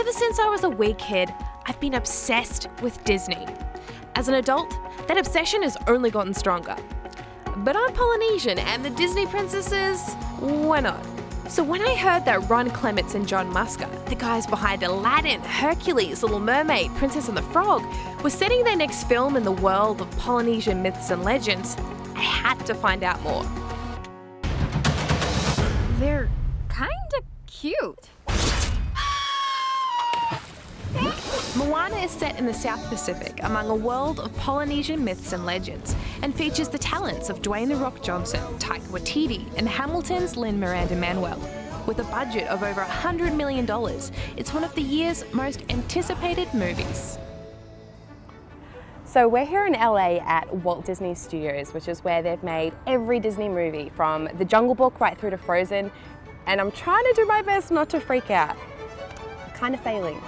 Ever since I was a wee kid, I've been obsessed with Disney. As an adult, that obsession has only gotten stronger. But I'm Polynesian and the Disney princesses, why not? So when I heard that Ron Clements and John Musker, the guys behind Aladdin, Hercules, Little Mermaid, Princess and the Frog, were setting their next film in the world of Polynesian myths and legends, I had to find out more. They're kinda cute. Moana is set in the South Pacific among a world of Polynesian myths and legends and features the talents of Dwayne "The Rock" Johnson, Taika Waititi and Hamilton's Lin-Manuel Miranda. With a budget of over $100 million, it's one of the year's most anticipated movies. So we're here in LA at Walt Disney Studios, which is where they've made every Disney movie from The Jungle Book right through to Frozen, and I'm trying to do my best not to freak out. I'm kind of failing.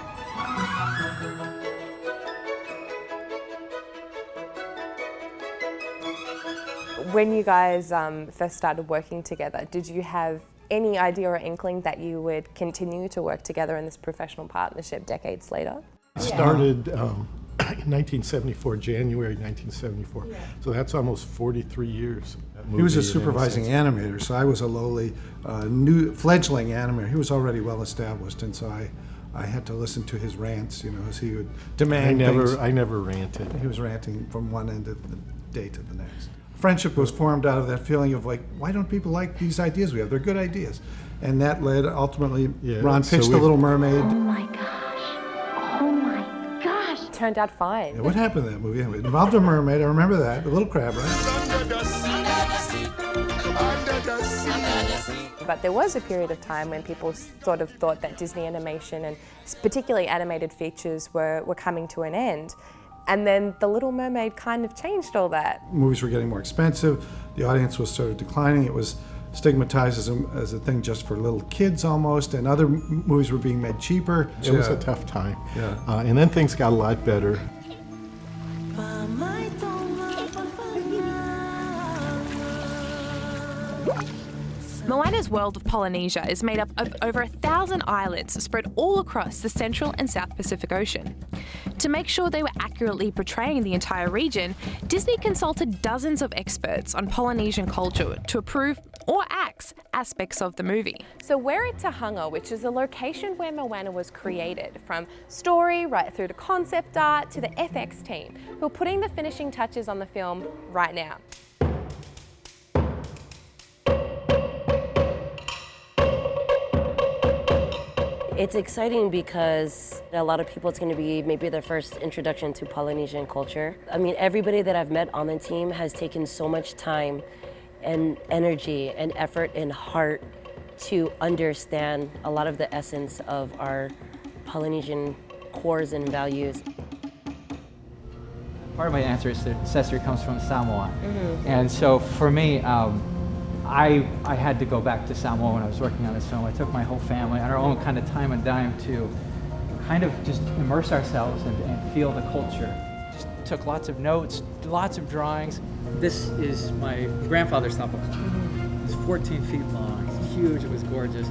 When you guys first started working together, did you have any idea or inkling that you would continue to work together in this professional partnership decades later? It started in 1974, January 1974. Yeah. So that's almost 43 years. He was a supervising animator, so I was a lowly, new fledgling animator. He was already well established, and so I had to listen to his rants, you know, as he would demand things. I never ranted. He was ranting from one end of the day to the next. Friendship was formed out of that feeling of like, why don't people like these ideas we have? They're good ideas. And that led ultimately, Ron pitched The Little Mermaid. Oh my gosh. Oh my gosh. Turned out fine. Yeah, what happened in that movie? It involved a mermaid, I remember that, a little crab, right? But there was a period of time when people sort of thought that Disney animation and particularly animated features were coming to an end. And then The Little Mermaid kind of changed all that. Movies were getting more expensive, the audience was sort of declining, it was stigmatized as a thing just for little kids almost, and other movies were being made cheaper. It was a tough time. Yeah. And then things got a lot better. Moana's world of Polynesia is made up of over 1,000 islands spread all across the Central and South Pacific Ocean. To make sure they were accurately portraying the entire region, Disney consulted dozens of experts on Polynesian culture to approve or axe aspects of the movie. So we're at Tahunga, which is the location where Moana was created, from story right through to concept art to the FX team, who are putting the finishing touches on the film right now. It's exciting because a lot of people, it's going to be maybe their first introduction to Polynesian culture. I mean, everybody that I've met on the team has taken so much time and energy and effort and heart to understand a lot of the essence of our Polynesian cores and values. Part of my ancestry comes from Samoa. And so for me, I had to go back to Samoa when I was working on this film. I took my whole family on our own kind of time and dime to kind of just immerse ourselves and feel the culture. Just took lots of notes, lots of drawings. This is my grandfather's tapa. It's 14 feet long, it's huge, it was gorgeous.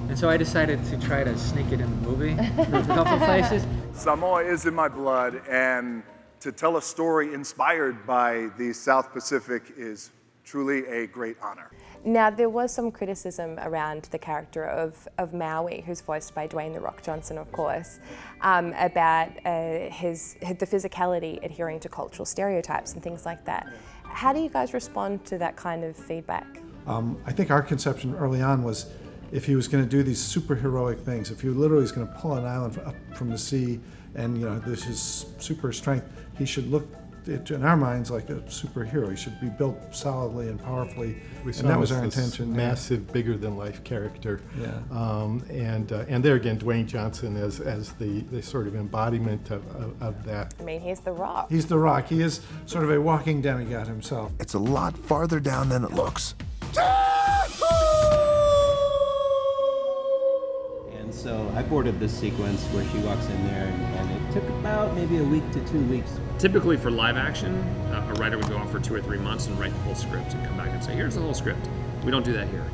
And so I decided to try to sneak it in the movie in a couple places. Samoa is in my blood, and to tell a story inspired by the South Pacific is truly a great honor. Now, there was some criticism around the character of Maui, who's voiced by Dwayne "The Rock" Johnson, of course, about the physicality adhering to cultural stereotypes and things like that. How do you guys respond to that kind of feedback? I think our conception early on was if he was going to do these superheroic things, if he literally was going to pull an island up from the sea and, you know, this is super strength, he should look, in our minds, like a superhero. He should be built solidly and powerfully, and that was our intention. Massive, bigger-than-life character. Yeah. And there again, Dwayne Johnson as the sort of embodiment of that. I mean, he's The Rock. He's The Rock. He is sort of a walking demigod himself. It's a lot farther down than it looks. And so I boarded this sequence where she walks in there, and it took about maybe a week to 2 weeks. Typically for live action, a writer would go off for 2 or 3 months and write the whole script and come back and say, here's the whole script. We don't do that here.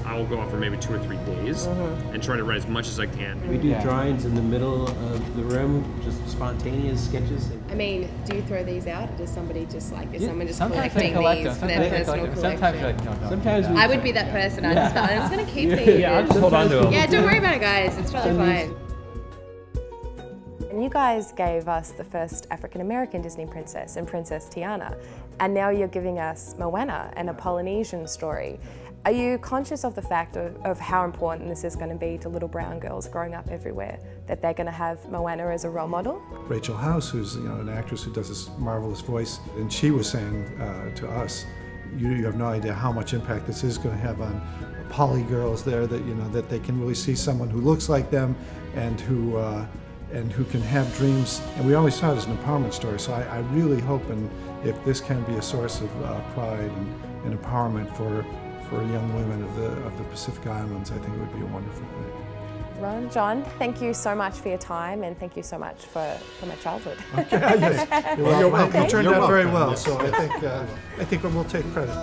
I will go out for maybe 2 or 3 days and try to write as much as I can. We do drawings in the middle of the room, just spontaneous sketches. I mean, do you throw these out, or does somebody just is someone just Sometimes collecting they collect these them. for their personal Sometimes collection? Sometimes I would be that person. I'm just going to keep these. Yeah, I'll just hold on to them. Yeah, don't worry about it, guys. It's totally fine. And you guys gave us the first African-American Disney princess and Princess Tiana, and now you're giving us Moana and a Polynesian story. Are you conscious of the fact of how important this is going to be to little brown girls growing up everywhere, that they're going to have Moana as a role model? Rachel House, who's an actress who does this marvelous voice, and she was saying to us, you have no idea how much impact this is going to have on poly girls there, that that they can really see someone who looks like them and who can have dreams. And we always saw it as an empowerment story. So I really hope, and if this can be a source of pride and empowerment for young women of the Pacific Islands, I think it would be a wonderful thing. Ron, John, thank you so much for your time, and thank you so much for my childhood. Yes. You're welcome. You turned You're out very welcome. well, so I think we'll take credit.